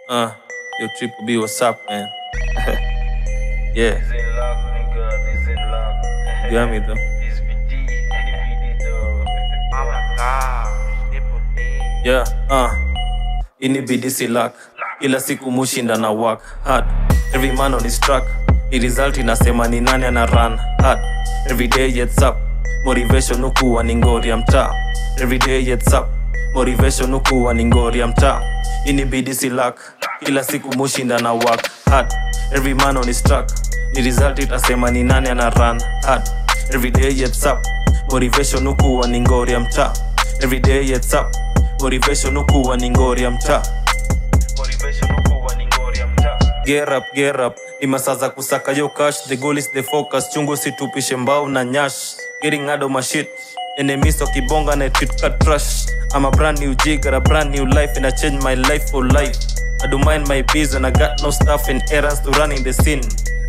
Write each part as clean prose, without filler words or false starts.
Yo, Triple B, what's up, man? Yeah. This ain't luck, nigga. This ain't luck. You got me, though. This BD, NBD, though. Oh my God. Triple B. Yeah, inibidi si luck. Kila siku mushinda na work hard. Every man on his track. The result inasema ni nani ana run hard. Every day gets up. Motivation ukuwa ni ngori ya mtaa. Every day gets up. Motivation ukuwa ni ngori ya mtaa. Inibidi si luck. Kila siku mushinda na work hard. Every man on his track. The result itasema ni nani ana run hard. Every day gets up. Motivation ukuwa ni ngori ya mtaa. Every day gets up. Motivation ukuwa ni ngori ya mtaa. Motivation ukuwa ni ngori ya mtaa. Get up, ni masaa za kusaka yo cash. The goal is the focus, chungu situpishe mbao na nyash. Getting out of my shit, enemies wakibonga na treat cut trash. I'm a brand new G, got a brand new life, and I change my life for life. I don't mind my biz and I got no stuff and errands to run in the scene.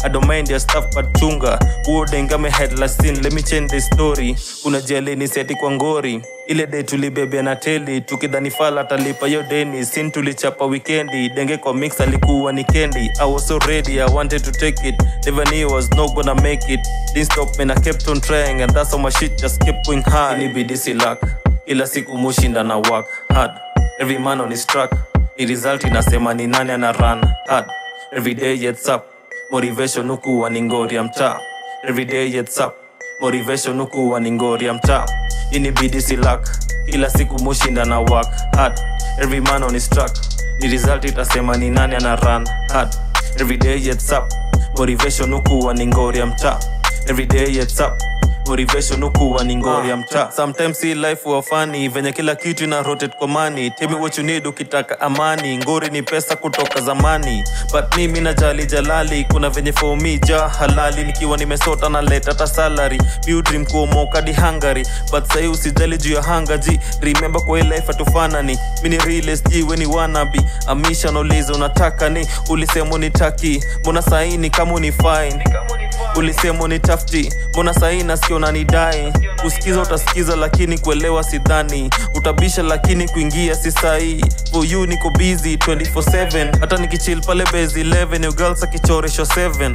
I don't mind their stuff but chunga uodenga me head last scene. Let me change the story. Kuna jeli ni seti kwa ngori. Ile day tulibebe na teli. Tukidhani fala talipa yo deni. Sin tulichapa weekendi. Denge kwa mix alikuwa ni candy. I was so ready, I wanted to take it. Never knew I was not gonna make it. Didn't stop man, I kept on trying. And that's how my shit just kept going hard. Inibidi si luck. Ila siku mushinda na work hard. Every man on his track. The result inasema ni nani ana run hard. Every day gets up. Motivation ukuwa ni ngori ya mtaa. Every day gets up. Motivation ukuwa ni ngori ya mtaa. Inibidi si luck. Kila siku mushinda na work hard. Every man on his track. The result itasema ni nani ana run hard. Every day gets up. Motivation ukuwa ni ngori ya mtaa. Every day gets up. Motivation ukuwa ni ngori ya mtaa. Sometimes see life huwa funny. Venye kila kitu ina rotate kwa money. Tell me what you need ukitaka amani. Ngori ni pesa kutoka zamani. But mimi na jali jalali. Kuna venye for me ja halali. Nikiwa nimesota na leta hata salary. View dream kuomoka di Hungary. But sahi usijali juu ya hunger ji. Remember kwa hii life hatufanani. Mini realist ji weni wannabe. Amisha nauliza unataka ni. Ulisema unitaki. Mbona saini kama unifine. Ulisema unitafti. Mbona sahi nasikia unanidai. Usikiza utasikiza lakini kuelewa sidhani. Utabisha lakini kuingia si sahi. For you niko busy 24/7. Hata nikichill pale base 11. Yo girls akichoresho 7.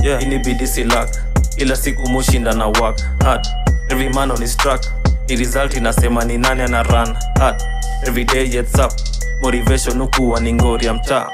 Yeah. Inibidi si luck. Ila siku mushinda na work hard. Every man on his track. The result inasema ni nani ana run hard. Every day gets up. Motivation ukuwa ni ngori ya mtaa.